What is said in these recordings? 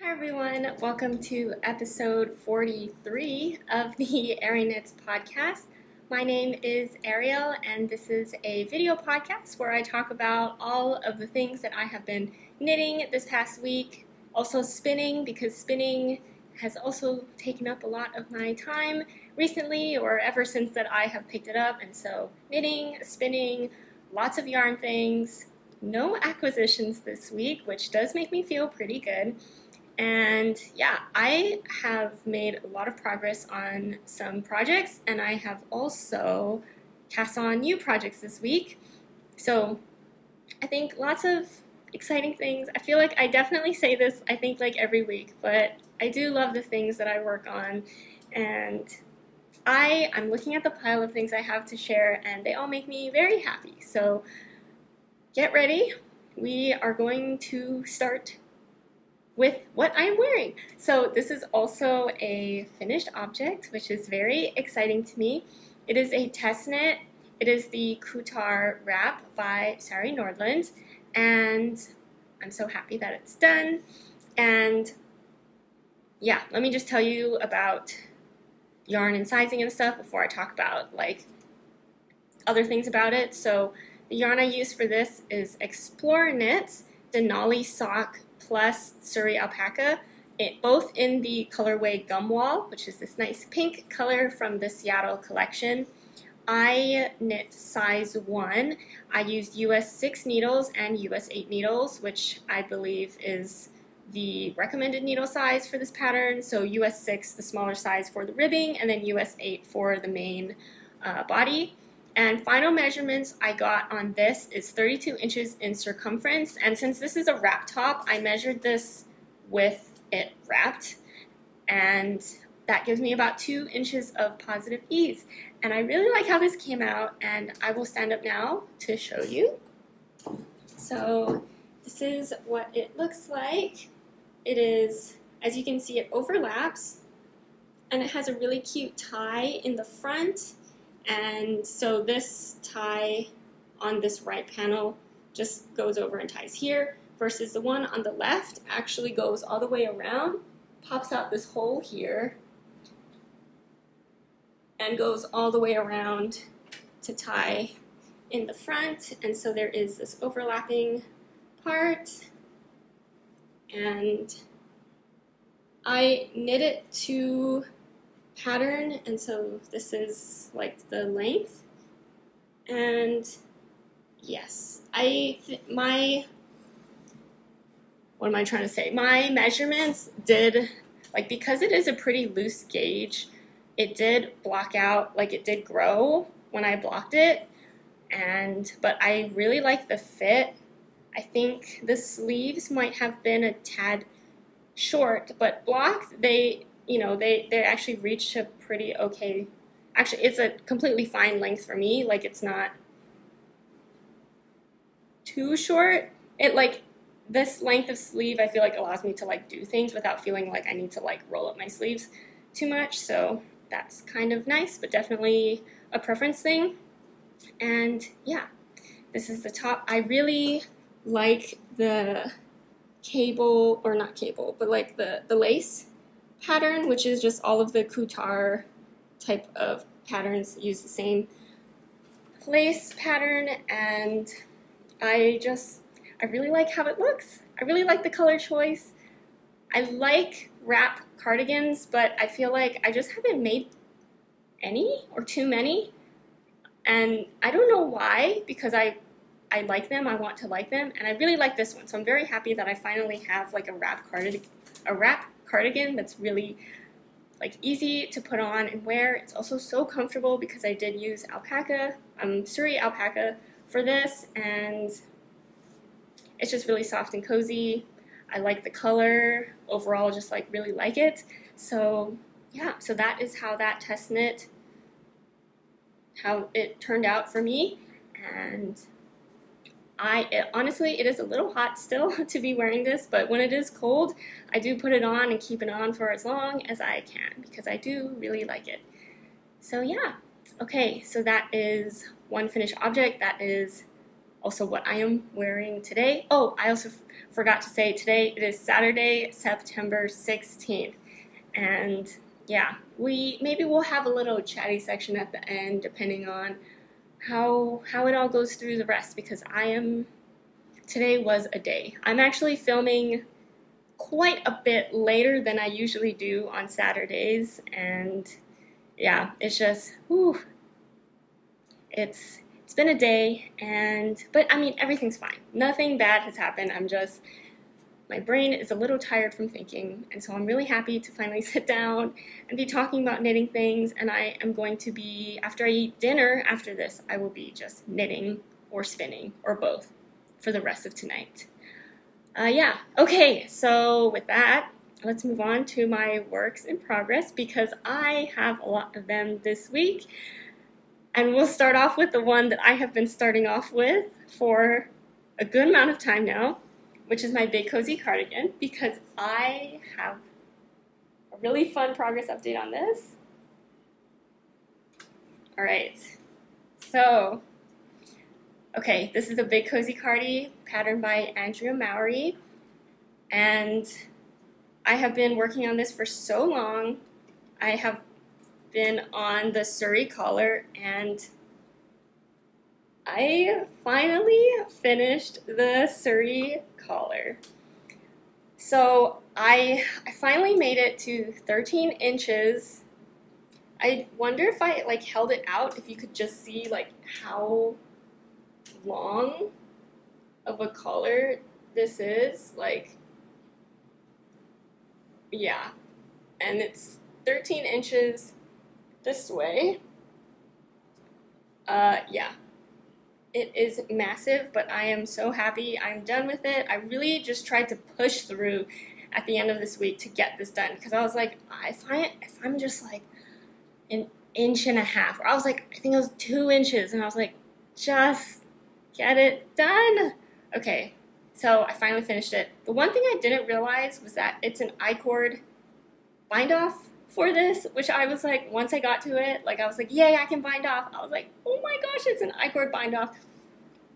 Hi everyone, welcome to episode 43 of the arieknits podcast. My name is Ariel and this is a video podcast where I talk about all of the things that I have been knitting this past week, also spinning because spinning has also taken up a lot of my time recently or ever since that I have picked it up, and so knitting, spinning, lots of yarn things, no acquisitions this week, which does make me feel pretty good. And yeah, I have made a lot of progress on some projects, and I have also cast on new projects this week. So I think lots of exciting things. I feel like I definitely say this, I think, like every week, but I do love the things that I work on, and I'm looking at the pile of things I have to share, and they all make me very happy. So get ready. We are going to start with what I'm wearing. So this is also a finished object, which is very exciting to me. It is a test knit. It is the Kuutar wrap by Sari Nordlund, and I'm so happy that it's done. And yeah, let me just tell you about yarn and sizing and stuff before I talk about like other things about it. So the yarn I use for this is explorerknits Denali sock plus Suri alpaca, both in the colorway Gumwall, which is this nice pink color from the Seattle collection. I knit size 1. I used US 6 needles and US 8 needles, which I believe is the recommended needle size for this pattern. So US 6, the smaller size for the ribbing, and then US 8 for the main body. And final measurements I got on this is 32 inches in circumference. And since this is a wrap top, I measured this with it wrapped. And that gives me about 2 inches of positive ease. And I really like how this came out, and I will stand up now to show you. So this is what it looks like. It is, as you can see, it overlaps. And it has a really cute tie in the front. And so this tie on this right panel just goes over and ties here, versus the one on the left actually goes all the way around, pops out this hole here, and goes all the way around to tie in the front. And so there is this overlapping part, and I knit it to pattern, and so this is like the length. And yes, my measurements did, like, because it is a pretty loose gauge, it did block out, like it did grow when I blocked it, but I really like the fit. I think the sleeves might have been a tad short, but blocked, they actually reach a pretty okay, actually it's a completely fine length for me. Like, it's not too short. It, like, this length of sleeve I feel like allows me to like do things without feeling like I need to like roll up my sleeves too much, so that's kind of nice, but definitely a preference thing. And yeah, this is the top. I really like the cable, or not cable, but like the lace pattern, which is just all of the Kuutar type of patterns use the same lace pattern, and I really like how it looks. I really like the color choice. I like wrap cardigans, but I feel like I just haven't made any or too many, and I don't know why, because I like them, I want to like them, and I really like this one, so I'm very happy that I finally have like a wrap cardigan that's really like easy to put on and wear. It's also so comfortable because I did use alpaca, Suri alpaca for this, and it's just really soft and cozy. I like the color overall, just like really like it. So yeah, so that is how that test knit, how it turned out for me. And honestly, it is a little hot still to be wearing this, but when it is cold, I do put it on and keep it on for as long as I can because I do really like it. So yeah, okay, so that is one finished object. That is also what I am wearing today. Oh, I also forgot to say today it is Saturday, September 16th. And yeah, maybe we'll have a little chatty section at the end depending on how it all goes through the rest, because today was a day. I'm actually filming quite a bit later than I usually do on Saturdays, and yeah, it's just, whew, it's been a day, but I mean, everything's fine. Nothing bad has happened. My brain is a little tired from thinking, and so I'm really happy to finally sit down and be talking about knitting things. And I am going to be, after I eat dinner after this, I will be just knitting or spinning or both for the rest of tonight. Yeah, okay, so with that, let's move on to my works in progress, because I have a lot of them this week. And we'll start off with the one that I have been starting off with for a good amount of time now, which is my big cozy cardigan, because I have a really fun progress update on this. All right, so, okay, this is a big cozy cardi patterned by Andrea Mowry, and I have been working on this for so long. I have been on the Suri collar, and I finally finished the Suri collar. So I finally made it to 13 inches. I wonder if I held it out, if you could just see how long of a collar this is. Yeah, and it's 13 inches this way. Yeah, it is massive, but I am so happy I'm done with it. I really just tried to push through at the end of this week to get this done, because I was like, if I'm just an inch and a half, or I think it was 2 inches, and I was like, just get it done. Okay, so I finally finished it. The one thing I didn't realize was that it's an I-cord bind off for this, which I was like, once I got to it, I was like, yay, I can bind off. I was like, oh my gosh, it's an I-cord bind off,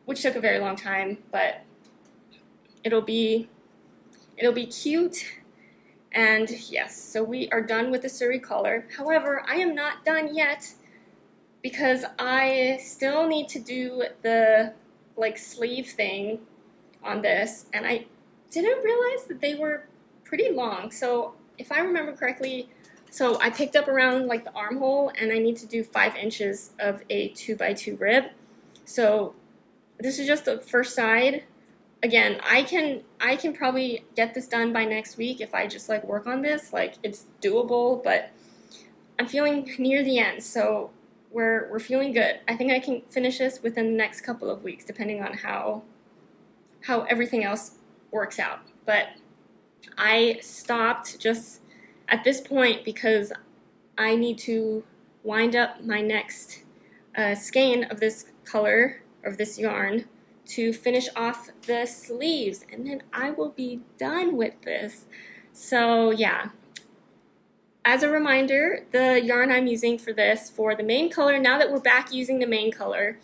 which took a very long time, but it'll be cute. And yes, so we are done with the Suri collar. However, I am not done yet, because I still need to do the sleeve thing on this, and I didn't realize that they were pretty long. So if I remember correctly, so I picked up around the armhole, and I need to do 5 inches of a 2x2 rib. So this is just the first side. Again, I can probably get this done by next week if I just work on this. It's doable, but I'm feeling near the end, so we're feeling good. I think I can finish this within the next couple of weeks, depending on how everything else works out. But I stopped just at this point because I need to wind up my next skein of this color, of this yarn, to finish off the sleeves, and then I will be done with this. So yeah, as a reminder, the yarn I'm using for this, for the main color, now that we're back using the main color,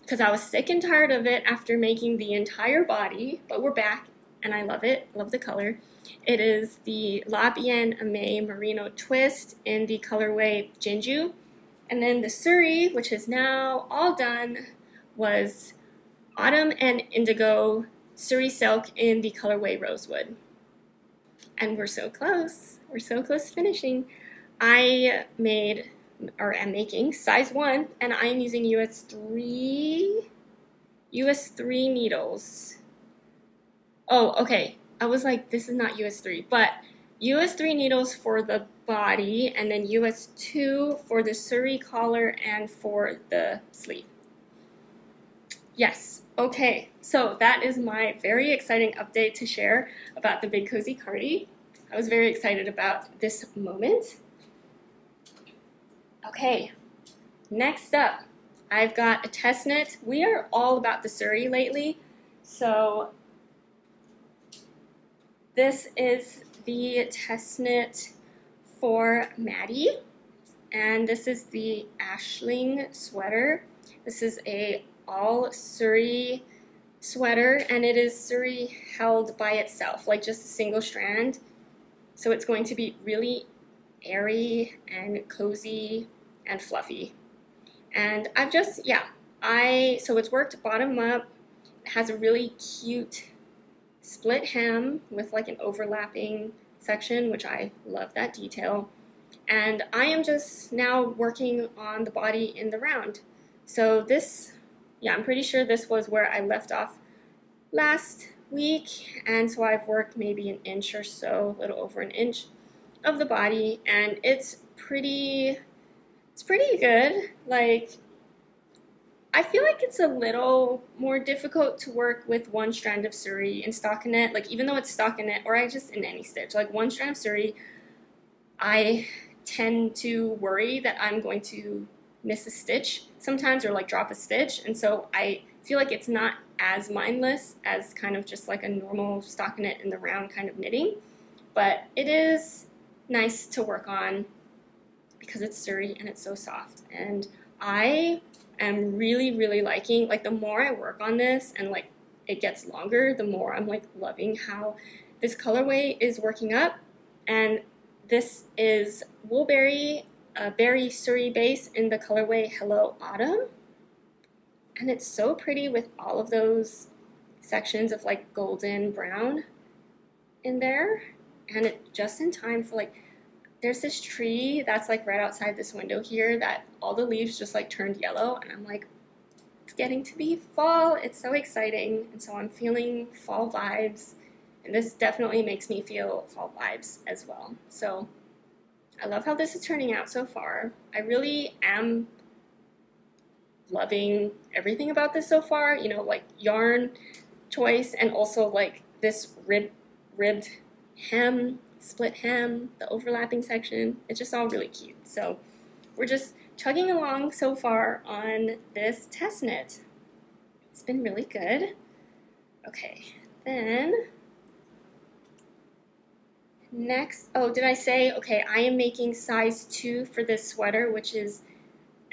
because I was sick and tired of it after making the entire body, but we're back, and I love it, love the color. It is the labienaimee Merino twist in the colorway Jinju, and then the Suri, which is now all done, was Autumn and Indigo Suri silk in the colorway Rosewood. And we're so close. We're so close to finishing. I am making size 1, and I'm using US 3 needles. Oh, okay. I was like, this is not US 3, but US 3 needles for the body, and then US 2 for the Suri collar and for the sleeve. Yes, okay, so that is my very exciting update to share about the Big Cozy Cardi. I was very excited about this moment. Okay, next up, I've got a test knit. We are all about the Suri lately, so this is the test knit for Maddy, and this is the Ashling Sweater. This is a all Suri sweater, and it is Suri held by itself, like just a single strand. So it's going to be really airy and cozy and fluffy. And I've just, yeah, so it's worked bottom up. It has a really cute split hem with like an overlapping section, which I love that detail. And I am just now working on the body in the round. So this, yeah, I'm pretty sure this was where I left off last week, and so I've worked maybe an inch or so, a little over an inch of the body, and it's pretty good. Like, I feel like it's a little more difficult to work with one strand of Suri in stockinette, like even though it's stockinette, or I just in any stitch, like one strand of Suri, I tend to worry that I'm going to miss a stitch sometimes or like drop a stitch, and so I feel like it's not as mindless as kind of just like a normal stockinette in the round kind of knitting, but it is nice to work on because it's Suri and it's so soft. And I am really liking, like, the more I work on this and like it gets longer, the more I'm like loving how this colorway is working up. And this is Woolberry, a berry Suri base in the colorway Hello Autumn. And it's so pretty with all of those sections of like golden brown in there. And it just in time for like, there's this tree that's like right outside this window here that all the leaves just like turned yellow, and I'm like, it's getting to be fall. It's so exciting. And so I'm feeling fall vibes, and this definitely makes me feel fall vibes as well. So I love how this is turning out so far. I really am loving everything about this so far, you know, like yarn choice, and also like this ribbed hem, split hem, the overlapping section. It's just all really cute. So we're just chugging along so far on this test knit. It's been really good. Okay, then next, oh, did I say, okay, I am making size 2 for this sweater, which is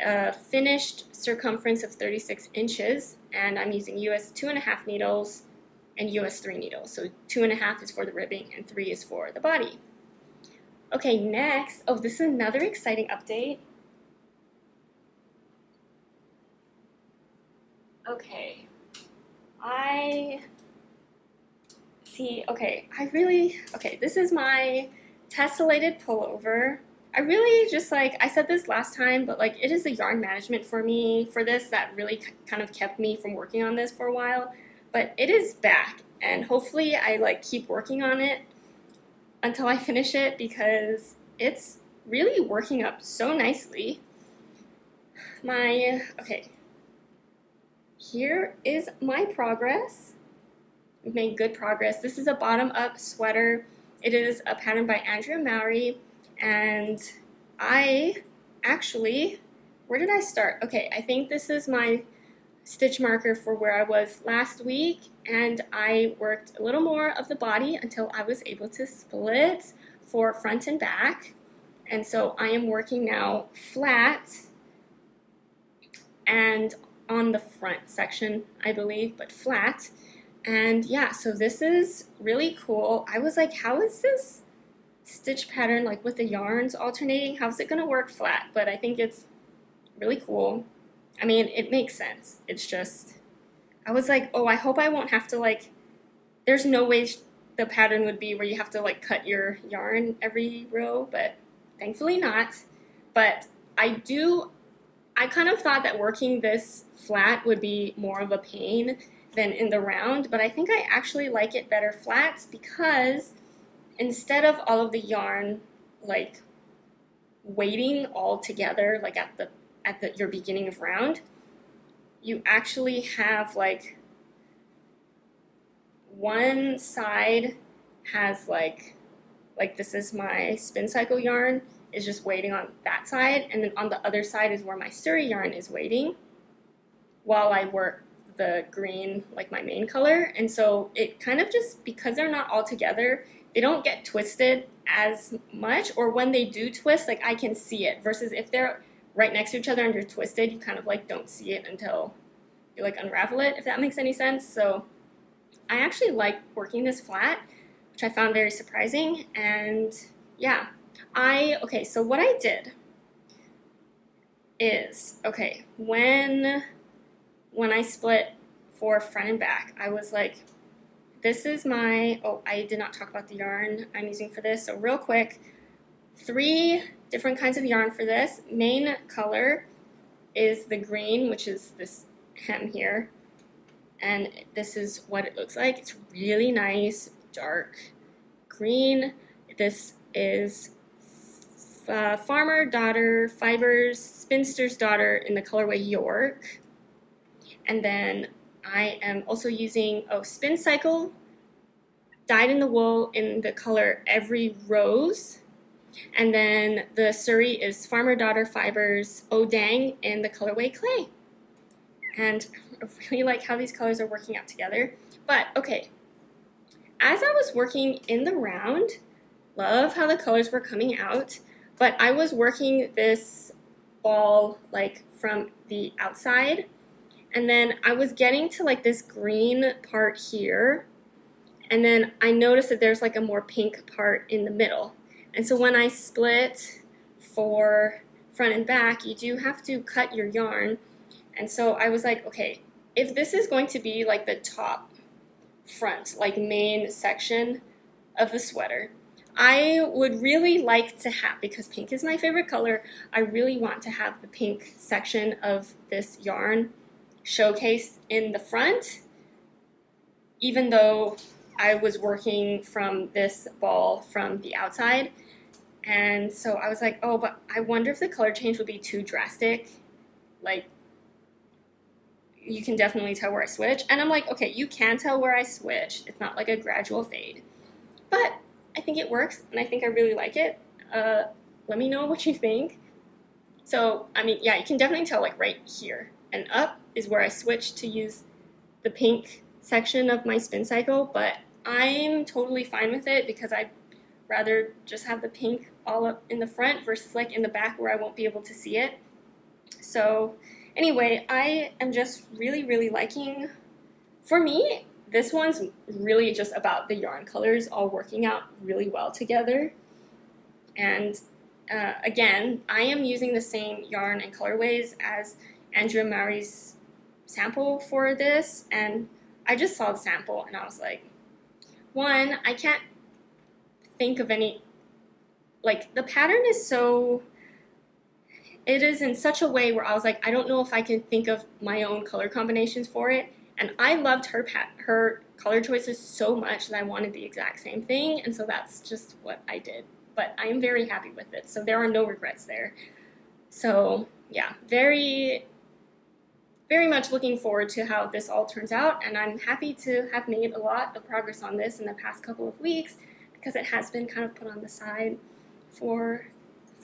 a finished circumference of 36 inches, and I'm using US 2.5 needles and US 3 needles. So 2.5 is for the ribbing and 3 is for the body. Okay, next, oh, this is another exciting update. Okay, this is my Tessellated pullover. I really just, like, I said this last time, but like it is the yarn management for me for this that really kind of kept me from working on this for a while. But it is back, and hopefully I like keep working on it until I finish it because it's really working up so nicely. Okay, here is my progress. We've made good progress. This is a bottom-up sweater. It is a pattern by Andrea Mowry, and I actually, where did I start? Okay, I think this is my stitch marker for where I was last week, and I worked a little more of the body until I was able to split for front and back. And so I am working now flat and on the front section, I believe, but flat. And yeah, so this is really cool. I was like, how is this stitch pattern, like with the yarns alternating, how's it gonna work flat? But I think it's really cool. I mean, it makes sense. It's just, I was like, oh, I hope I won't have to, like, there's no way the pattern would be where you have to like cut your yarn every row, but thankfully not. But I kind of thought that working this flat would be more of a pain than in the round, but I think I actually like it better flat because instead of all of the yarn like waiting all together like at your beginning of round, you actually have like one side has like this is my spin cycle yarn is just waiting on that side, and then on the other side is where my Suri yarn is waiting while I work the green, like my main color. And so it kind of just, because they're not all together, they don't get twisted as much, or when they do twist, like I can see it, versus if they're right next to each other and they're twisted, you kind of like don't see it until you like unravel it, if that makes any sense. So I actually like working this flat, which I found very surprising. And yeah, okay, so what I did is, okay, when I split for front and back, I was like, this is my, oh, I did not talk about the yarn I'm using for this. So real quick, 3 different kinds of yarn for this. Main color is the green, which is this hem here. And this is what it looks like. It's really nice, dark green. This is Farmer Daughter Fibers, Spinster's Daughter in the colorway York. And then I am also using Spin Cycle, dyed in the wool in the color Every Rose. And then the Suri is Farmer Daughter Fibers, Oh Dang in the colorway Clay. And I really like how these colors are working out together. But okay, as I was working in the round, love how the colors were coming out, but I was working this ball like from the outside, and then I was getting to like this green part here, and then I noticed that there's like a more pink part in the middle. And so when I split for front and back, you do have to cut your yarn. And so I was like, okay, if this is going to be like the top front, like main section of the sweater, I would really like to have, because pink is my favorite color, I really want to have the pink section of this yarn showcased in the front, even though I was working from this ball from the outside. And so I was like, oh, but I wonder if the color change would be too drastic. Like, you can definitely tell where I switch. And I'm like, okay, you can tell where I switch. It's not like a gradual fade. But I think it works, and I think I really like it. Let me know what you think. So, I mean, yeah, you can definitely tell like right here. And up is where I switched to use the pink section of my spin cycle, but I'm totally fine with it because I'd rather just have the pink all up in the front versus like in the back where I won't be able to see it. So anyway, I am just really, really liking, for me, this one's really just about the yarn colors all working out really well together. And again, I am using the same yarn and colorways as Andrea Mowry's sample for this, and I just saw the sample and I was like, one, I can't think of any, like the pattern is so, it is in such a way where I was like, I don't know if I can think of my own color combinations for it. And I loved her color choices so much that I wanted the exact same thing, and so that's just what I did. But I am very happy with it, so there are no regrets there. So yeah, very, very much looking forward to how this all turns out, and I'm happy to have made a lot of progress on this in the past couple of weeks because it has been kind of put on the side for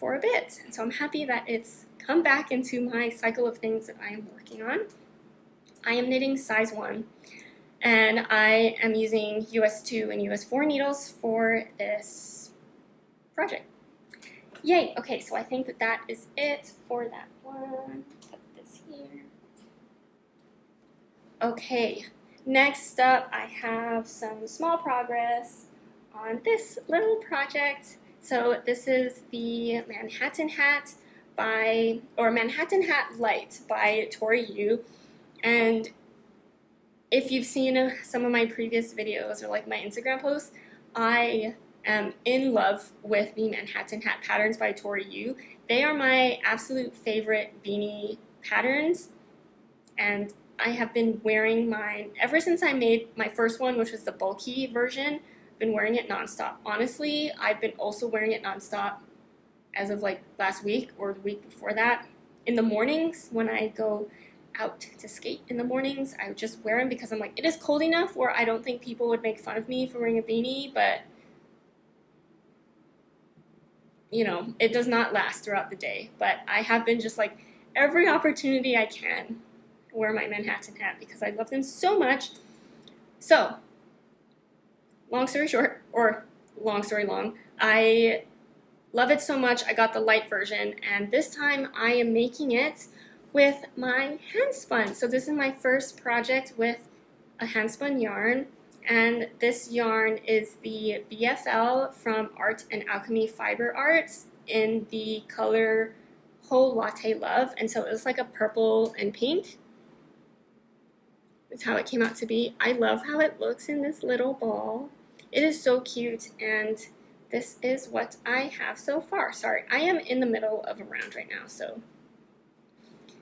a bit. And so I'm happy that it's come back into my cycle of things that I am working on. I am knitting size 1, and I am using US 2 and US 4 needles for this project. Yay! Okay, so I think that that is it for that one. Put this here. Okay, next up I have some small progress on this little project. So this is the Manhattan Hat Manhattan Hat Light by Tori Yu. And if you've seen some of my previous videos or like my Instagram posts, I am in love with the Manhattan Hat patterns by Tori Yu. They are my absolute favorite beanie patterns, and I have been wearing mine ever since I made my first one, which was the bulky version. I've been wearing it nonstop. Honestly, I've been also wearing it nonstop as of like last week or the week before that. In the mornings when I go out to skate in the mornings, I would just wear them because I'm like, it is cold enough where I don't think people would make fun of me for wearing a beanie, but you know, it does not last throughout the day. But I have been just like every opportunity I can wear my Manhattan hat because I love them so much. So, long story short, or long story long, I love it so much I got the light version, and this time I am making it with my hand spun. So this is my first project with a hand spun yarn, and this yarn is the BFL from Art and Alchemy Fiber Arts in the color Whole Latte Love, and so it was like a purple and pink. That's how it came out to be. I love how it looks in this little ball. It is so cute, and this is what I have so far. Sorry, I am in the middle of a round right now, so.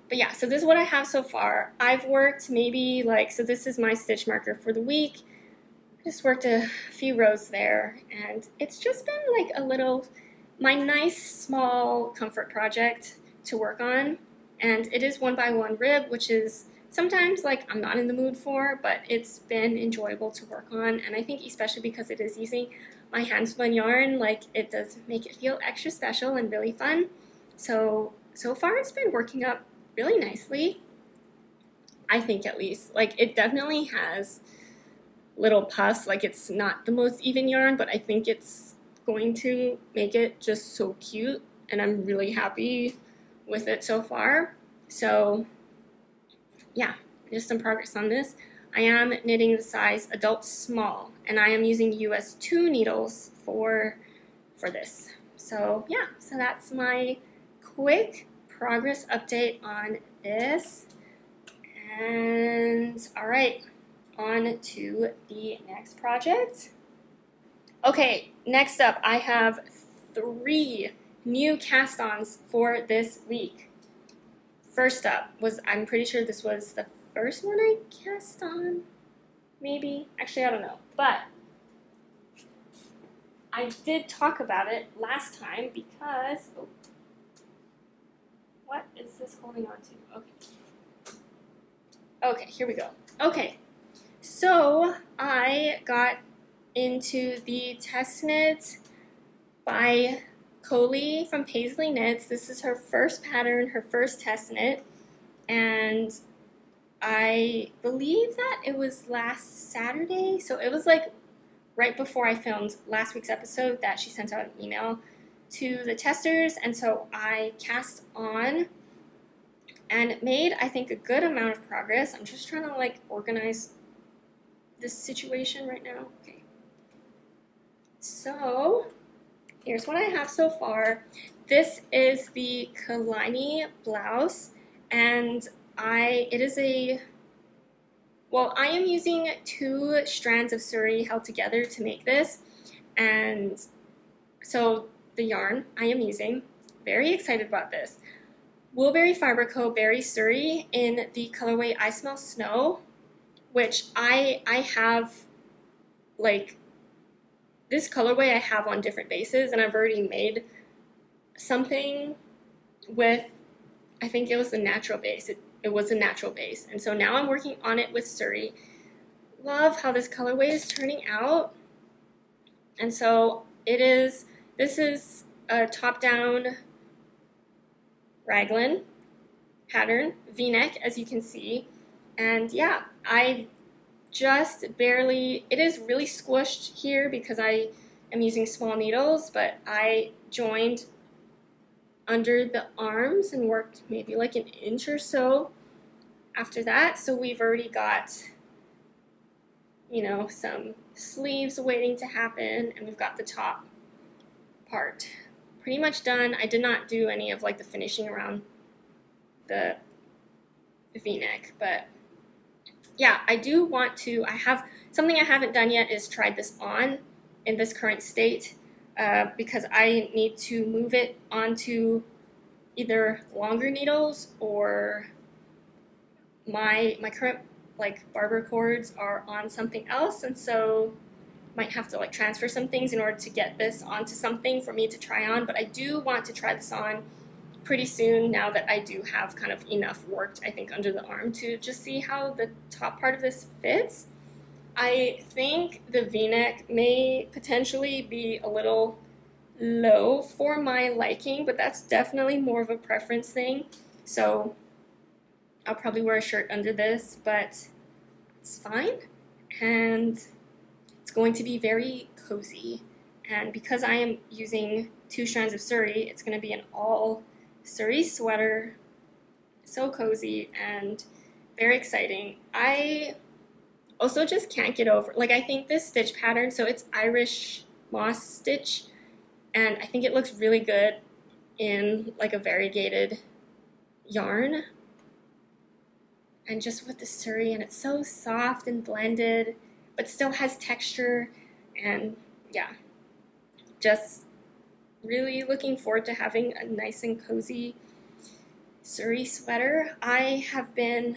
But yeah, so this is what I have so far. I've worked maybe so this is my stitch marker for the week. I just worked a few rows there, and it's just been like a little, my nice small comfort project to work on. And it is 1x1 rib, which is sometimes I'm not in the mood for, but it's been enjoyable to work on. And I think especially because it is using my hand spun yarn, it does make it feel extra special and really fun. So far it's been working up really nicely, I think, at least. It definitely has little puffs, it's not the most even yarn, but I think it's going to make it just so cute, and I'm really happy with it so far. So yeah, just some progress on this. I am knitting the size adult small, and I am using US 2 needles for this. So yeah, so that's my quick progress update on this. And all right, on to the next project. Okay, next up I have 3 new cast-ons for this week. First up was, I'm pretty sure this was the first one I cast on, maybe? Actually, I don't know, but I did talk about it last time because, oh, what is this holding on to? Okay. Okay, here we go. Okay, so I got into the Tessellated by Colani from Paisley Knits. This is her first pattern, her first test knit, and I believe that it was last Saturday, so it was right before I filmed last week's episode that she sent out an email to the testers, and so I cast on and made, I think, a good amount of progress. I'm just trying to organize this situation right now. Okay. So here's what I have so far. This is the Colani Blouse, and I am using 2 strands of Suri held together to make this, and so the yarn I am using, very excited about this, Woolberry Fiber Co. Berry Suri in the colorway I Smell Snow, which I have, this colorway I have on different bases, and I've already made something with, I think it was the natural base. It was a natural base, and so now I'm working on it with Suri. Love how this colorway is turning out, and so this is a top-down raglan pattern, v-neck, as you can see, and yeah, I just barely, it is really squished here because I am using small needles, but I joined under the arms and worked maybe an inch or so after that. So we've already got, some sleeves waiting to happen, and we've got the top part pretty much done. I did not do any of the finishing around the v-neck, but yeah, I do want to, I have something I haven't done yet is tried this on in this current state, because I need to move it onto either longer needles, or my current barber cords are on something else, and so might have to transfer some things in order to get this onto something for me to try on. But I do want to try this on pretty soon, now that I do have kind of enough worked, I think, under the arm to just see how the top part of this fits. I think the v-neck may potentially be a little low for my liking, but that's definitely more of a preference thing. So I'll probably wear a shirt under this, but it's fine, and it's going to be very cozy. And because I am using 2 strands of Suri, it's going to be an all Suri sweater, so cozy and very exciting. I also just can't get over, like, I think this stitch pattern, so it's Irish moss stitch, and I think it looks really good in like a variegated yarn. And just with the Suri, and it's so soft and blended, but still has texture, and yeah, just really looking forward to having a nice and cozy Suri sweater. I have been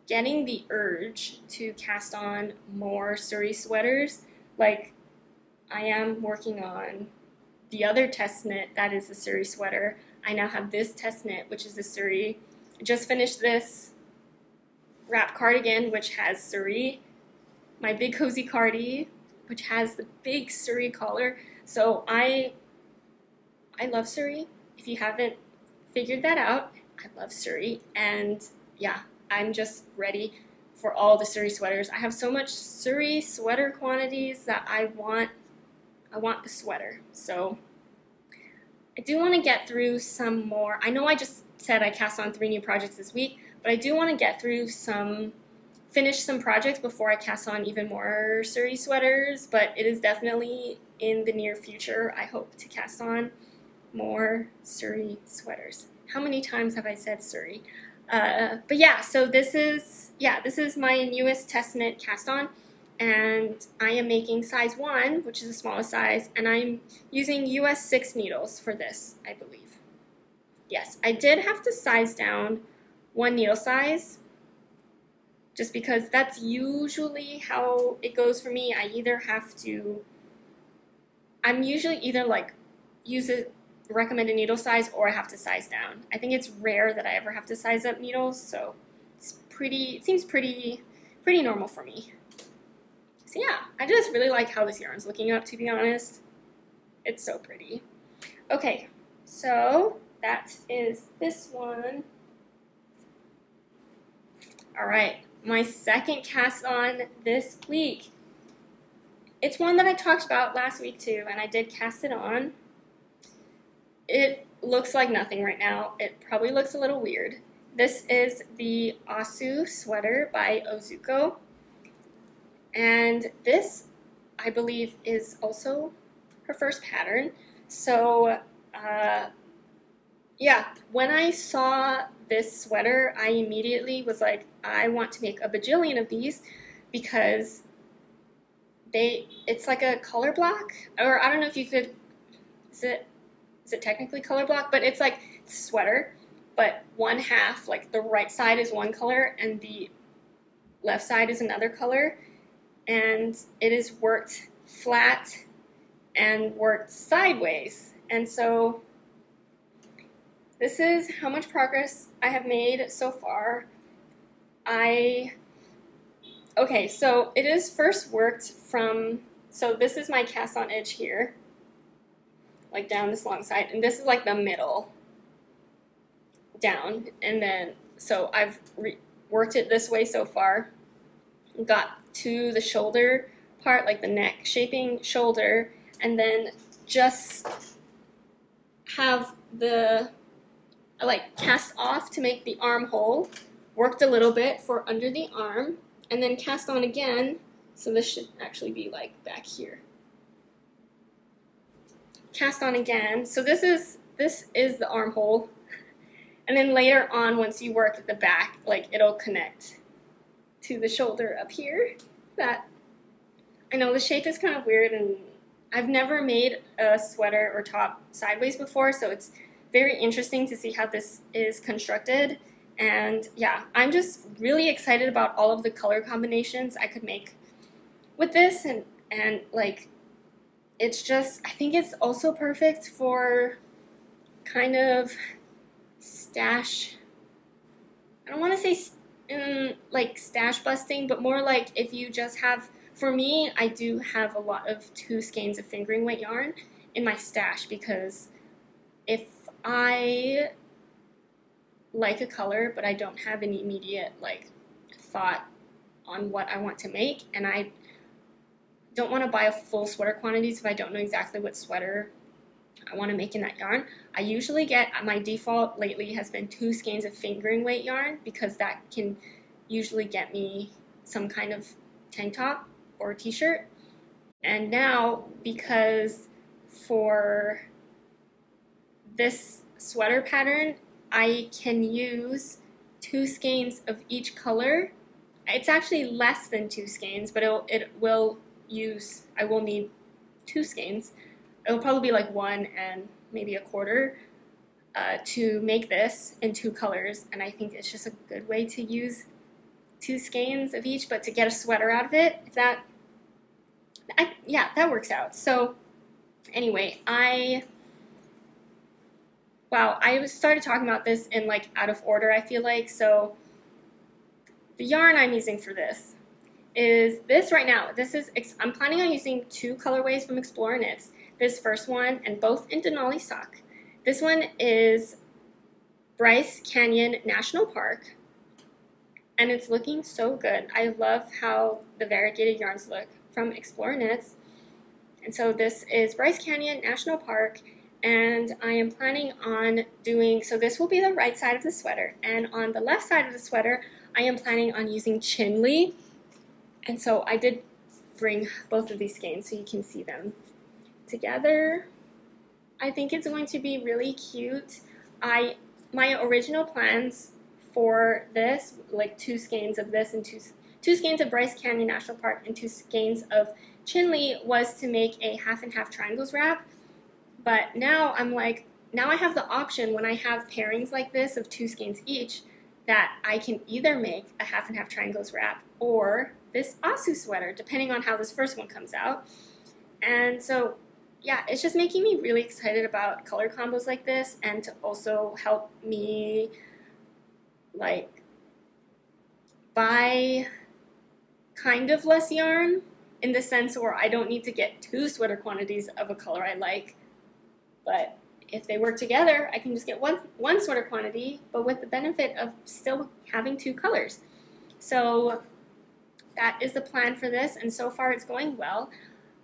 getting the urge to cast on more Suri sweaters. Like, I am working on the other test knit that is the Suri sweater. I now have this test knit, which is the Suri. I just finished this wrap cardigan, which has Suri. My big Cozy Cardi, which has the big Suri collar. So I love Suri. If you haven't figured that out, I love Suri. And yeah, I'm just ready for all the Suri sweaters. I have so much Suri sweater quantities that I want the sweater. So I do want to get through some more. I know I just said I cast on 3 new projects this week, but I do want to get through finish some projects before I cast on even more Suri sweaters, but it is definitely in the near future. I hope to cast on more Suri sweaters. How many times have I said Suri? But yeah, so this is my newest test knit cast on, and I am making size 1, which is the smallest size, and I'm using US 6 needles for this, I believe. Yes, I did have to size down 1 needle size, just because that's usually how it goes for me. I'm usually either like use a recommended needle size or I have to size down. I think it's rare that I ever have to size up needles, so it seems pretty normal for me. So yeah, I just really like how this yarn's looking up, to be honest. It's so pretty. Okay, so that is this one. All right, my second cast on this week. It's one that I talked about last week too, and I did cast it on. It looks like nothing right now. It probably looks a little weird. This is the ASU Sweater by Ozuko. And this, I believe, is also her first pattern. So, yeah, when I saw this sweater, I immediately was like, I want to make a bajillion of these, because it's like a color block, or I don't know if you could, is it technically color block, but it's like sweater, but one half, like the right side is one color and the left side is another color, and it is worked flat and worked sideways. And so this is how much progress I have made so far. Okay, so it is first worked from, so this is my cast on edge here, like down this long side, and this is like the middle down, and then, so I've worked it this way so far, got to the shoulder part, like the neck shaping shoulder, and then just have I like cast off to make the armhole, worked a little bit for under the arm, and then cast on again, so this should actually be like back here. Cast on again, so this is the armhole, and then later on, once you work at the back, like it'll connect to the shoulder up here. That, I know the shape is kind of weird, and I've never made a sweater or top sideways before, so it's very interesting to see how this is constructed. And yeah, I'm just really excited about all of the color combinations I could make with this, and like, it's just, I think it's also perfect for kind of stash, I don't want to say like stash busting, but more like if you just have, for me, I do have a lot of 2 skeins of fingering weight yarn in my stash, because if I like a color but I don't have any immediate like thought on what I want to make, and I don't want to buy a full sweater quantities if I don't know exactly what sweater I want to make in that yarn. I usually get, my default lately has been 2 skeins of fingering weight yarn because that can usually get me some kind of tank top or t-shirt. And now, because for this sweater pattern, I can use 2 skeins of each color. It's actually less than 2 skeins, but I will need 2 skeins. It will probably be like 1 and maybe a quarter to make this in 2 colors, and I think it's just a good way to use 2 skeins of each, but to get a sweater out of it, that works out. So anyway, I started talking about this in like out of order, I feel like. So the yarn I'm using for this is this right now. I'm planning on using 2 colorways from Explorer Knits. This first one, and both in Denali sock. This one is Bryce Canyon National Park, and it's looking so good. I love how the variegated yarns look from Explorer Knits. And so this is Bryce Canyon National Park, and I am planning on doing, so this will be the right side of the sweater, and on the left side of the sweater, I am planning on using Chinley. And so I did bring both of these skeins so you can see them together. I think it's going to be really cute. My original plans for this, like 2 skeins of this and two skeins of Bryce Canyon National Park and 2 skeins of Chinley, was to make a half and half triangles wrap. But now I'm like, now I have the option when I have pairings like this of 2 skeins each, that I can either make a half and half triangles wrap or this ASU sweater, depending on how this first one comes out. And so yeah, it's just making me really excited about color combos like this, and to also help me like buy kind of less yarn, in the sense where I don't need to get 2 sweater quantities of a color I like, but if they work together, I can just get one sweater quantity, but with the benefit of still having 2 colors. So that is the plan for this, and so far it's going well.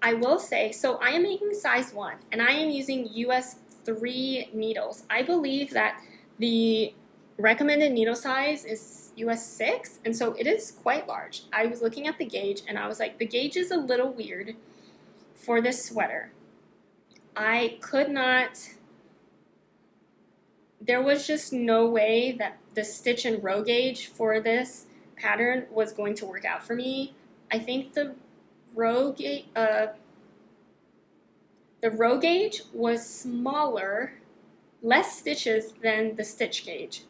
I will say, so I am making size 1, and I am using US 3 needles. I believe that the recommended needle size is US 6, and so it is quite large. I was looking at the gauge, and I was like, the gauge is a little weird for this sweater. I could not, there was just no way that the stitch and row gauge for this pattern was going to work out for me. I think the row gauge was smaller, less stitches than the stitch gauge.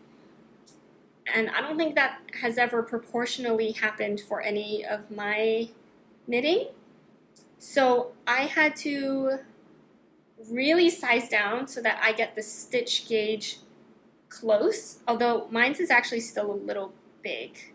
And I don't think that has ever proportionally happened for any of my knitting. So I had to really size down so that I get the stitch gauge close, although mine's is actually still a little big.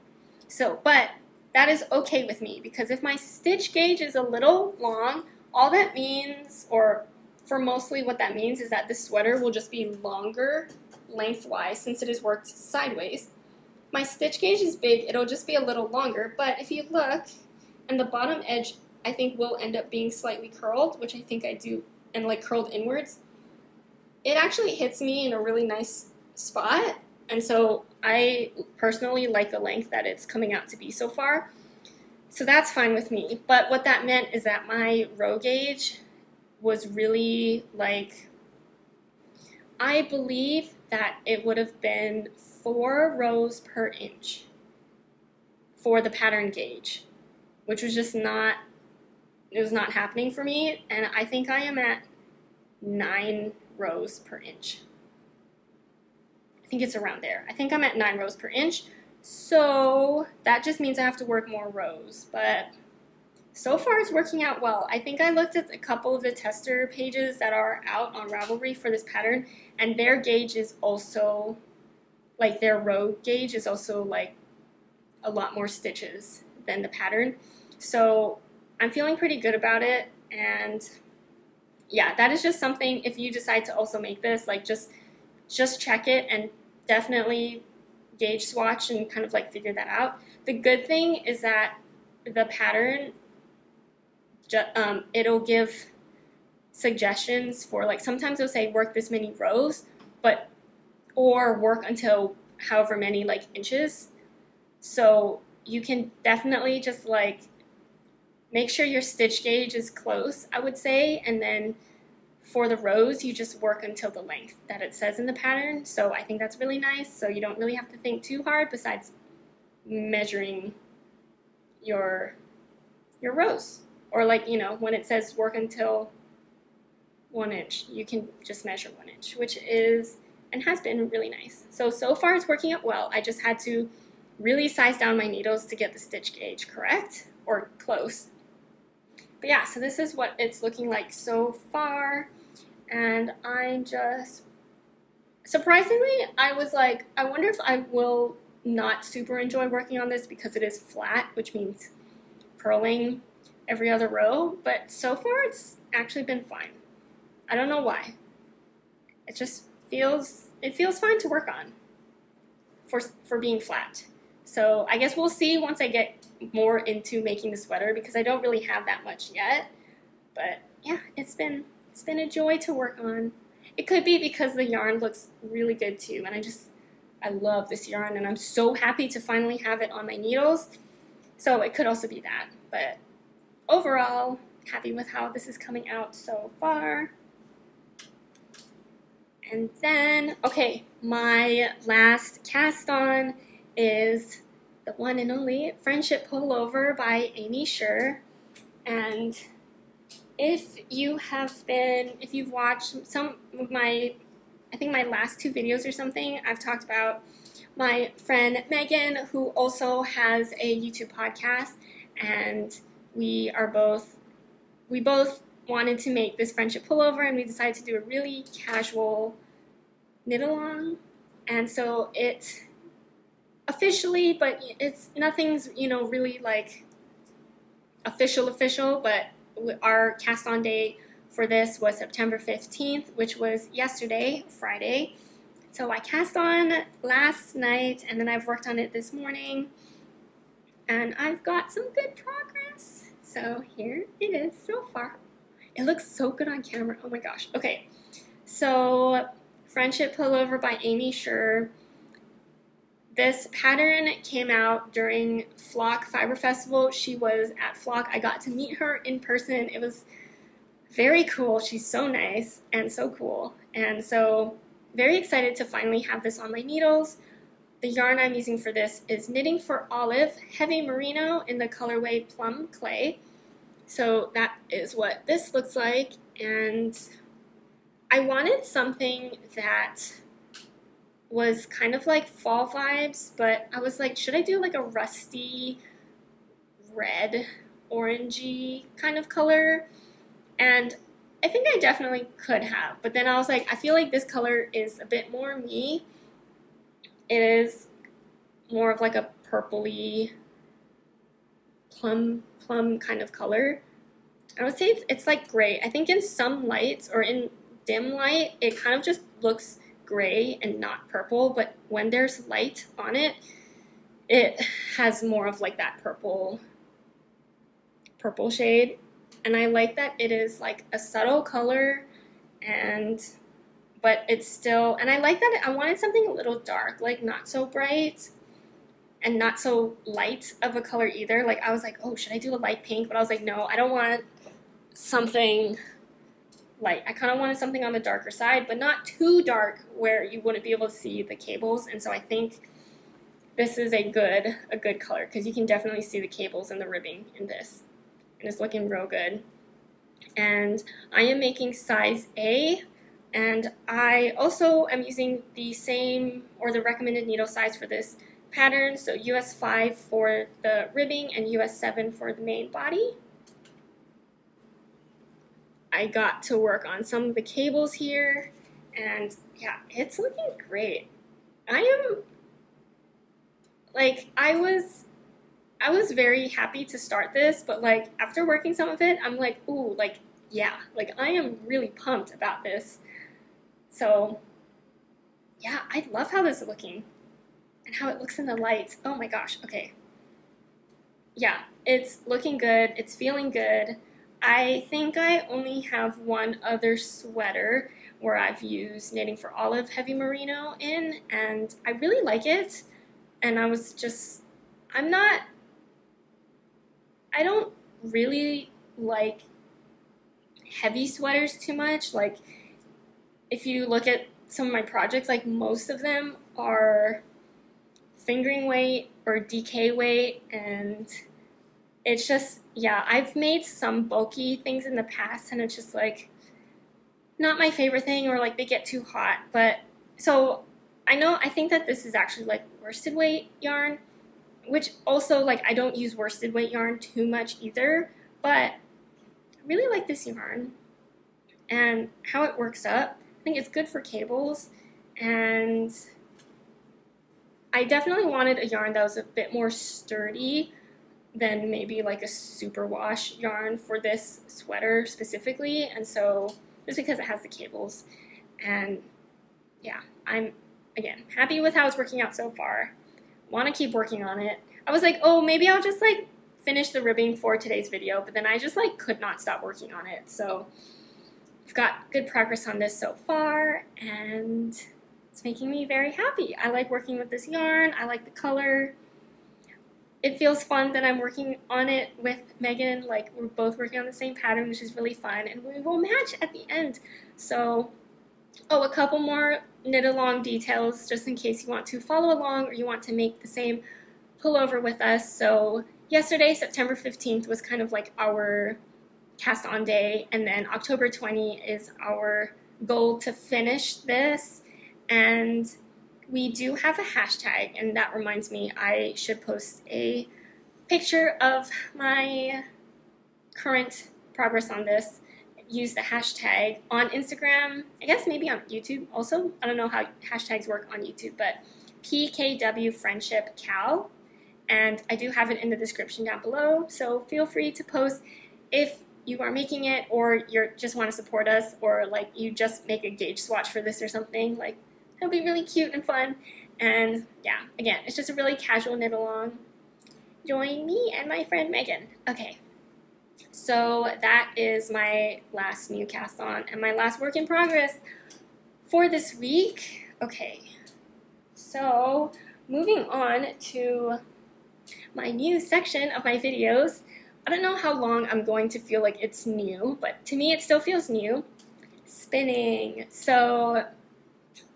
So, but that is okay with me, because if my stitch gauge is a little long, all that means, or for mostly what that means, is that the sweater will just be longer lengthwise since it is worked sideways. If my stitch gauge is big, it'll just be a little longer, but if you look, and the bottom edge I think will end up being slightly curled, which I think I do, and like curled inwards, it actually hits me in a really nice spot. And so I personally like the length that it's coming out to be so far. So that's fine with me. But what that meant is that my row gauge was really like, I believe that it would have been 4 rows per inch for the pattern gauge, which was just not, it was not happening for me. And I think I am at 9 rows per inch. I think it's around there. I think I'm at 9 rows per inch. So that just means I have to work more rows. But so far it's working out well. I think I looked at a couple of the tester pages that are out on Ravelry for this pattern, and their gauge is also, like their row gauge is also like a lot more stitches than the pattern. So I'm feeling pretty good about it. And yeah, that is just something, if you decide to also make this, like just check it and definitely gauge swatch and kind of like figure that out. The good thing is that the pattern, it'll give suggestions for, like, sometimes they'll say work this many rows, but or work until however many like inches. So you can definitely just like make sure your stitch gauge is close, I would say, and then for the rows you just work until the length that it says in the pattern. So I think that's really nice, so you don't really have to think too hard besides measuring your rows. Or, like, you know, when it says work until 1 inch, you can just measure 1 inch, which is and has been really nice. So far it's working out well. I just had to really size down my needles to get the stitch gauge correct, or close. But yeah, so this is what it's looking like so far, and I'm just, surprisingly, I was like, I wonder if I will not super enjoy working on this because it is flat, which means purling every other row, but so far it's actually been fine. I don't know why. It just feels fine to work on for being flat. So I guess we'll see once I get more into making the sweater, because I don't really have that much yet. But yeah, it's been a joy to work on. It could be because the yarn looks really good too, and I love this yarn, and I'm so happy to finally have it on my needles. So it could also be that, but overall, happy with how this is coming out so far. And then, okay, my last cast on is the one and only Friendship Pullover by Aimee. And if you've watched some of my, I think my last 2 videos or something, I've talked about my friend Megan, who also has a YouTube podcast, and we both wanted to make this friendship pullover, and we decided to do a really casual knit along. And so it officially, but nothing's, you know, really like official, but our cast on day for this was September 15th, which was yesterday, Friday. So I cast on last night, and then I've worked on it this morning, and I've got some good progress. So here it is so far. It looks so good on camera. Oh my gosh. Okay, so Friendship Pullover by Aimee. This pattern came out during Flock Fiber Festival. She was at Flock. I got to meet her in person. It was very cool. She's so nice and so cool. And so very excited to finally have this on my needles. The yarn I'm using for this is Knitting for Olive Heavy Merino in the colorway Plum Clay. So that is what this looks like, and I wanted something that was kind of like fall vibes, but I was like, should I do like a rusty red, orangey kind of color? And I think I definitely could have, but then I was like, I feel like this color is a bit more me. It is more of like a purpley plum kind of color. I would say it's like gray. I think in some lights or in dim light, it kind of just looks gray and not purple, but when there's light on it, it has more of like that purple shade. And I like that it is like a subtle color, but it's still, and I like that I wanted something a little dark, like not so bright and not so light of a color either. Like I was like, oh, should I do a light pink? But I was like, no, I don't want something light. I kind of wanted something on the darker side, but not too dark where you wouldn't be able to see the cables. And so I think this is a good color, because you can definitely see the cables and the ribbing in this. And it's looking real good. And I am making size A, and I also am using the same, or the recommended needle size for this pattern, so US 5 for the ribbing and US 7 for the main body. I got to work on some of the cables here, and yeah, it's looking great. I was very happy to start this, but like after working some of it, I'm like, ooh, like yeah, like I am really pumped about this. So yeah, I love how this is looking and how it looks in the lights. Oh my gosh, okay. Yeah, it's looking good, it's feeling good. I think I only have one other sweater where I've used Knitting for Olive Heavy Merino in, and I really like it. And I was just, I don't really like heavy sweaters too much. Like, if you look at some of my projects, like most of them are fingering weight or DK weight, and it's just, yeah, I've made some bulky things in the past, and it's just like not my favorite thing, or like they get too hot. But so I think that this is actually like worsted weight yarn, which also, like, I don't use worsted weight yarn too much either, but I really like this yarn and how it works up. I think it's good for cables, and I definitely wanted a yarn that was a bit more sturdy than maybe like a superwash yarn for this sweater specifically, and so just because it has the cables. And yeah, I'm, again, happy with how it's working out so far. Want to keep working on it. I was like, oh, maybe I'll just like finish the ribbing for today's video, but then I just like could not stop working on it. So I've got good progress on this so far, and it's making me very happy. I like working with this yarn. I like the color. It feels fun that I'm working on it with Megan. Like, we're both working on the same pattern, which is really fun, and we will match at the end. So, oh, a couple more knit along details just in case you want to follow along or you want to make the same pullover with us. So yesterday, September 15th, was kind of like our cast on day, and then October 20 is our goal to finish this. And we do have a hashtag, and that reminds me I should post a picture of my current progress on this. Use the hashtag on Instagram, I guess maybe on YouTube also. I don't know how hashtags work on YouTube, but PKW Friendship KAL, and I do have it in the description down below, so feel free to post if you are making it, or you just want to support us, or like you just make a gauge swatch for this or something. Like, it'll be really cute and fun. And yeah, again, it's just a really casual knit along. Join me and my friend Megan. Okay, so that is my last new cast on and my last work in progress for this week. Okay, so moving on to my new section of my videos. I don't know how long I'm going to feel like it's new, but to me it still feels new. Spinning. So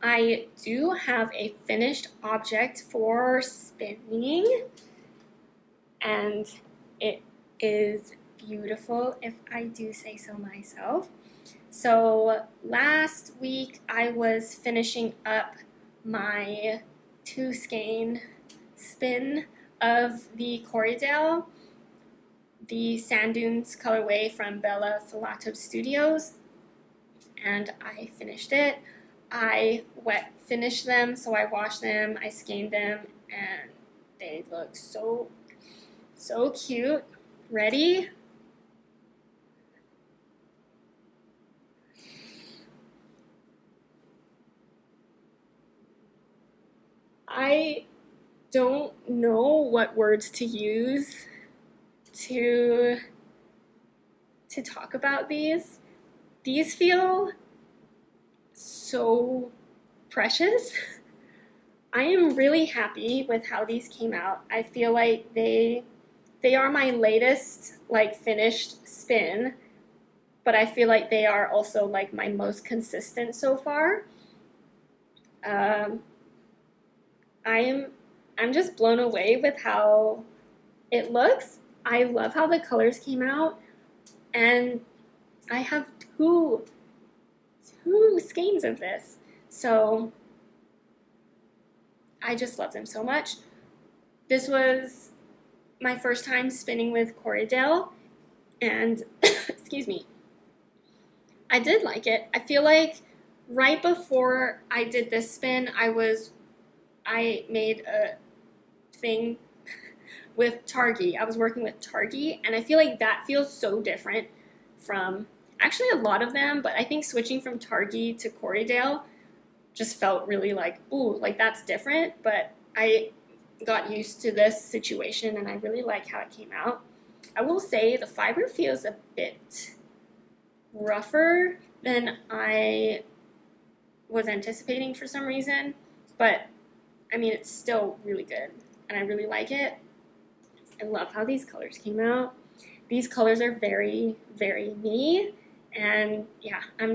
I do have a finished object for spinning, and it is beautiful, if I do say so myself. So last week I was finishing up my 2 skein spin of the Corriedale, the Sand Dunes colorway from Bella Filato Studios, and I finished it. I wet finished them, so I washed them, I skeined them, and they look so cute. Ready? I don't know what words to use to talk about these. These feel so precious. I am really happy with how these came out. I feel like they are my latest like finished spin, but I feel like they are also like my most consistent so far. I'm just blown away with how it looks. I love how the colors came out, and I have two skeins of this, so I just love them so much. This was my first time spinning with Corriedale, and excuse me, I did like it. I feel like right before I did this spin, I made a thing with Targi. I was working with Targi, and I feel like that feels so different from actually a lot of them, but I think switching from Targi to Corriedale just felt really like, ooh, like that's different, but I got used to this situation and I really like how it came out. I will say the fiber feels a bit rougher than I was anticipating for some reason, but I mean, it's still really good, and I really like it. I love how these colors came out. These colors are very, very me, and yeah, I'm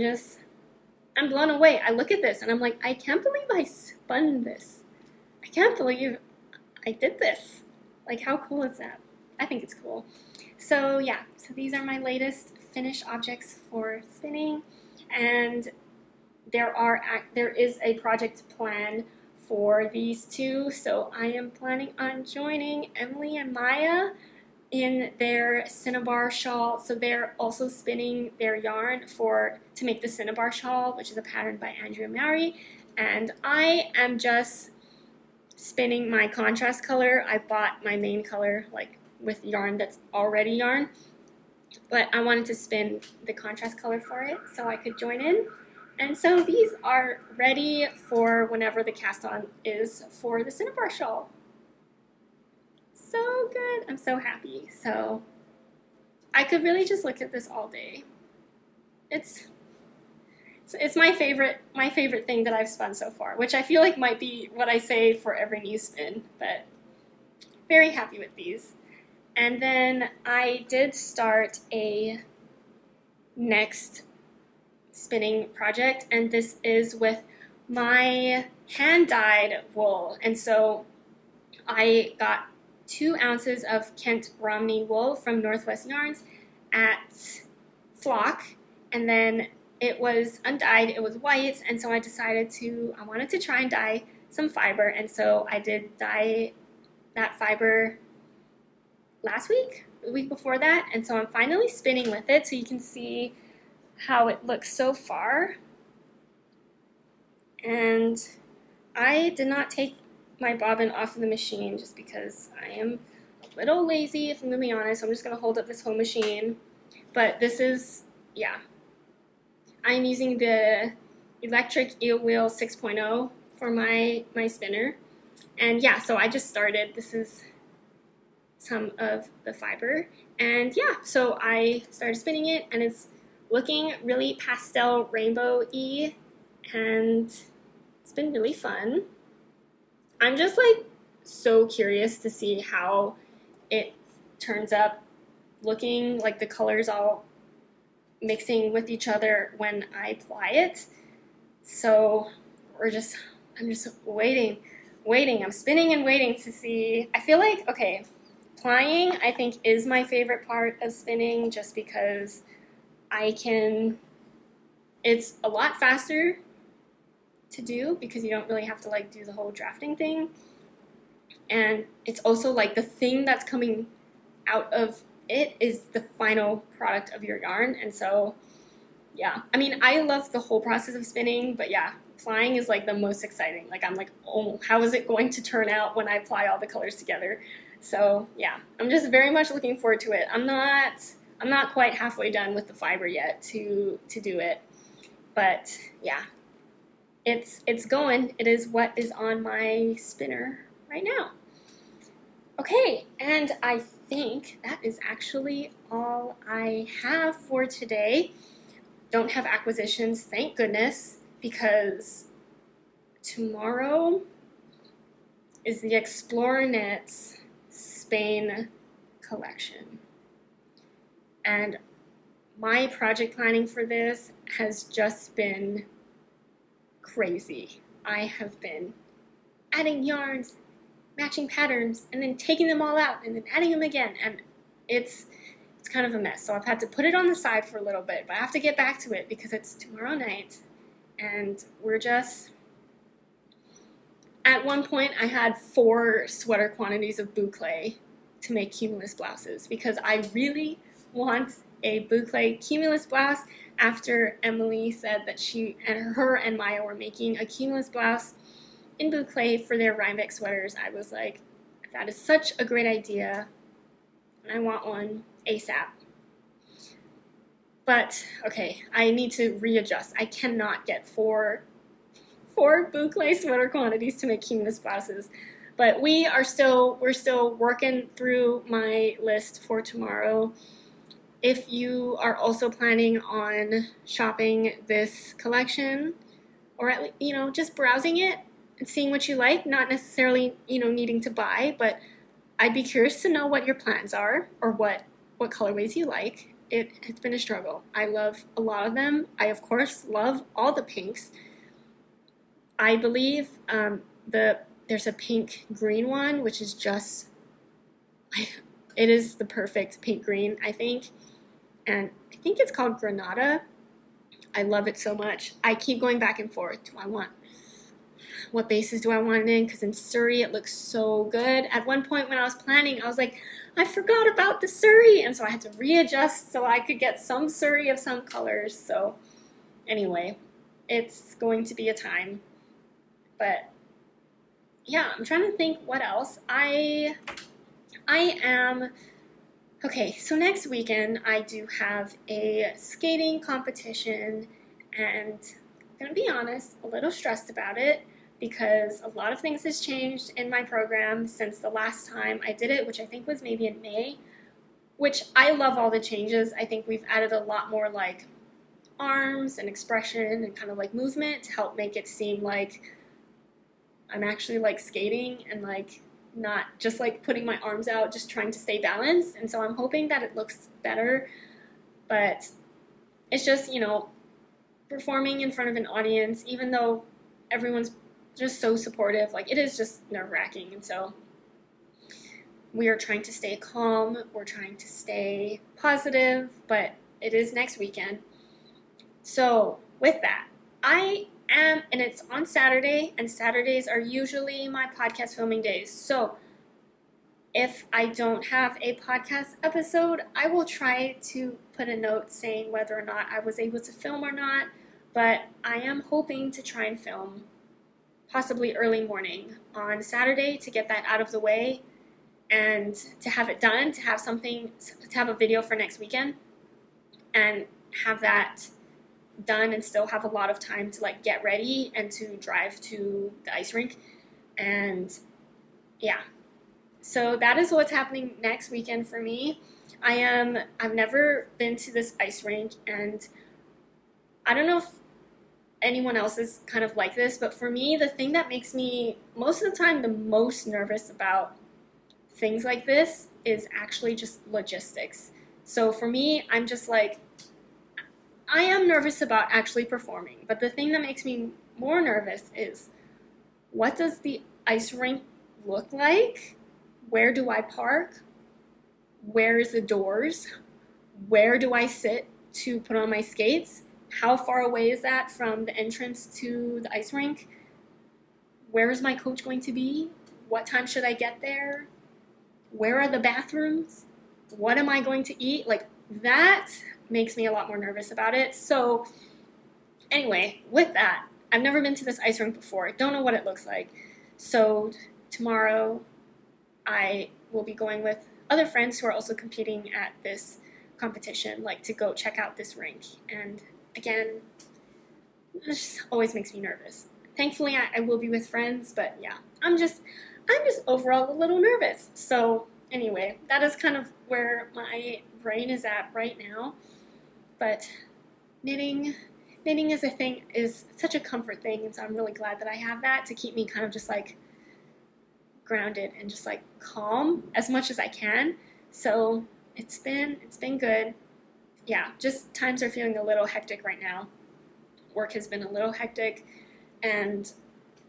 blown away. I look at this, and I'm like, I can't believe I spun this. I can't believe I did this. Like, how cool is that? I think it's cool. So yeah, so these are my latest finished objects for spinning, and there is a project plan for these two, so I am planning on joining Emily and Maya in their cinnabar shawl. So they're also spinning their yarn to make the cinnabar shawl, which is a pattern by Andrea Mowry, and I am just spinning my contrast color. I bought my main color like with yarn that's already yarn, but I wanted to spin the contrast color for it so I could join in. And so these are ready for whenever the cast on is for the cinnabar shawl. So good. I'm so happy. So I could really just look at this all day. It's my favorite thing that I've spun so far, which I feel like might be what I say for every new spin, but very happy with these. And then I did start a next spinning project, and this is with my hand-dyed wool. And so I got 2 ounces of Kent Romney wool from Northwest Yarns at Flock, and then it was undyed, it was white, and so I decided I wanted to try and dye some fiber, and so I did dye that fiber last week, the week before that, and so I'm finally spinning with it so you can see how it looks so far. And I did not take my bobbin off of the machine just because I am a little lazy, if I'm going to be honest. I'm just going to hold up this whole machine. But this is, yeah. I'm using the electric eel wheel 6.0 for my spinner. And yeah, so I just started. This is some of the fiber. And yeah, so I started spinning it, and it's looking really pastel rainbow-y, and it's been really fun. I'm just like so curious to see how it turns up looking, like the colors all mixing with each other when I apply it. So I'm just waiting. I'm spinning and waiting to see. I feel like, okay, applying I think is my favorite part of spinning, just because it's a lot faster to do because you don't really have to like do the whole drafting thing, and it's also like the thing that's coming out of it is the final product of your yarn. And so yeah, I mean, I love the whole process of spinning, but yeah, applying is like the most exciting. Like I'm like, oh, how is it going to turn out when I apply all the colors together? So yeah, I'm just very much looking forward to it. I'm not quite halfway done with the fiber yet to do it, but yeah, it's going. It is what is on my spinner right now. Okay, and I think that is actually all I have for today. Don't have acquisitions, thank goodness, because tomorrow is the explorerknits Spain collection. And my project planning for this has just been crazy. I have been adding yarns, matching patterns, and then taking them all out and then adding them again, and it's kind of a mess. So I've had to put it on the side for a little bit, but I have to get back to it because it's tomorrow night, and we're just, at one point I had 4 sweater quantities of boucle to make cumulus blouses because I really want a boucle cumulus blouse after Emily said that her and Maya were making a cumulus blouse in boucle for their Rhinebeck sweaters. I was like, that is such a great idea, and I want one ASAP. But, okay, I need to readjust. I cannot get four boucle sweater quantities to make cumulus blouses. But we're still working through my list for tomorrow. If you are also planning on shopping this collection, or at least, just browsing it and seeing what you like, not necessarily, needing to buy, but I'd be curious to know what your plans are or what colorways you like. It's been a struggle. I love a lot of them. I, of course, love all the pinks. I believe there's a pink green one, which is just, it is the perfect pink green, I think. And I think it's called Granada. I love it so much. I keep going back and forth. What bases do I want it in? Because in Suri, it looks so good. At one point when I was planning, I was like, I forgot about the Suri. And so I had to readjust so I could get some Suri of some colors. So anyway, it's going to be a time. But yeah, I'm trying to think what else. Okay, so next weekend I do have a skating competition, and I'm going to be honest, a little stressed about it because a lot of things has changed in my program since the last time I did it, which I think was maybe in May, which I love all the changes. I think we've added a lot more like arms and expression and kind of like movement to help make it seem like I'm actually like skating and like not just like putting my arms out, just trying to stay balanced. And so I'm hoping that it looks better, but it's just, performing in front of an audience, even though everyone's just so supportive, like it is just nerve-wracking. And so we are trying to stay calm, we're trying to stay positive, but it is next weekend. So with that, and it's on Saturday, and Saturdays are usually my podcast filming days. So if I don't have a podcast episode, I will try to put a note saying whether or not I was able to film or not, but I am hoping to try and film possibly early morning on Saturday to get that out of the way and to have it done, to have a video for next weekend and have that done and still have a lot of time to like get ready and to drive to the ice rink. And yeah, so that is what's happening next weekend for me. I've never been to this ice rink, and I don't know if anyone else is kind of like this, but for me, the thing that makes me most of the time the most nervous about things like this is actually just logistics. So for me, I'm just like, I am nervous about actually performing, but the thing that makes me more nervous is, what does the ice rink look like? Where do I park? Where is the doors? Where do I sit to put on my skates? How far away is that from the entrance to the ice rink? Where is my coach going to be? What time should I get there? Where are the bathrooms? What am I going to eat? Like, that makes me a lot more nervous about it. So anyway, with that, I've never been to this ice rink before. I don't know what it looks like. So tomorrow I will be going with other friends who are also competing at this competition, like to go check out this rink. And again, it just always makes me nervous. Thankfully, I will be with friends, but yeah, I'm just overall a little nervous. So anyway, that is kind of where my brain is at right now. But knitting is such a comfort thing, and so I'm really glad that I have that to keep me kind of just like grounded and just like calm as much as I can. So it's been good. Yeah, just times are feeling a little hectic right now. Work has been a little hectic, and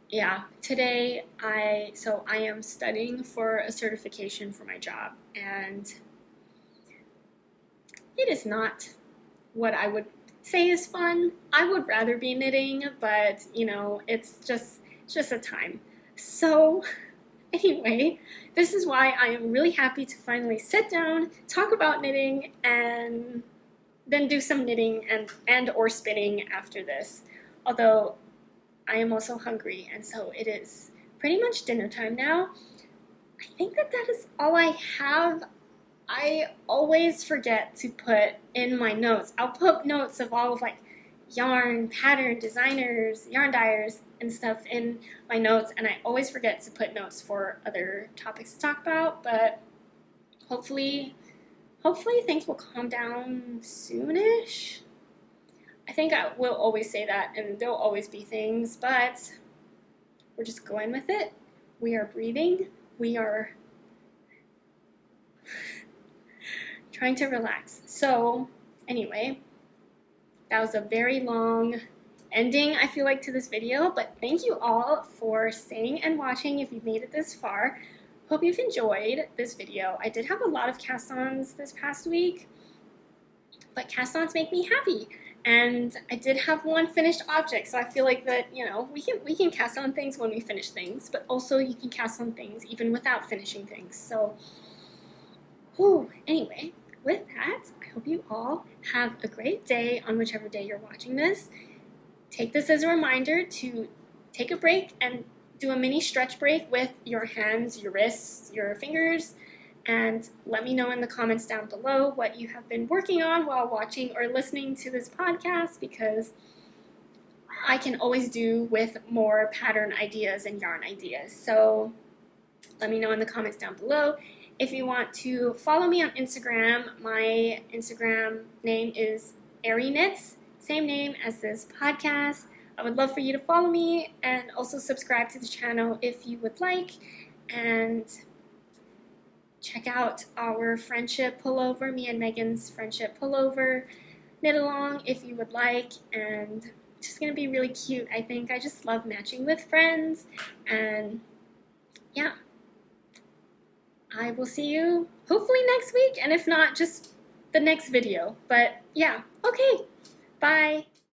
yeah, today I am studying for a certification for my job, and it is not what I would say is fun. I would rather be knitting, but it's just a time. So anyway, this is why I am really happy to finally sit down, talk about knitting, and then do some knitting and or spinning after this. Although I am also hungry, and so it is pretty much dinner time now. I think that is all I have. I always forget to put in my notes. I'll put notes of all of like, yarn, pattern designers, yarn dyers, and stuff in my notes, and I always forget to put notes for other topics to talk about, but hopefully things will calm down soonish. I think I will always say that, and there'll always be things, but we're just going with it. We are breathing. We are trying to relax. So anyway, that was a very long ending, I feel like, to this video, but thank you all for staying and watching if you've made it this far. Hope you've enjoyed this video. I did have a lot of cast-ons this past week, but cast-ons make me happy. And I did have one finished object, so I feel like that, you know, we can cast on things when we finish things, but also you can cast on things even without finishing things. So, anyway, with that, I hope you all have a great day on whichever day you're watching this. Take this as a reminder to take a break and do a mini stretch break with your hands, your wrists, your fingers, and let me know in the comments down below what you have been working on while watching or listening to this podcast, because I can always do with more pattern ideas and yarn ideas. So let me know in the comments down below. If you want to follow me on Instagram, my Instagram name is arieknits, same name as this podcast. I would love for you to follow me and also subscribe to the channel if you would like, and check out our friendship pullover, me and Megan's friendship pullover knit along if you would like, and it's just going to be really cute, I think. I just love matching with friends, and yeah. I will see you hopefully next week, and if not, just the next video. But yeah, okay, bye.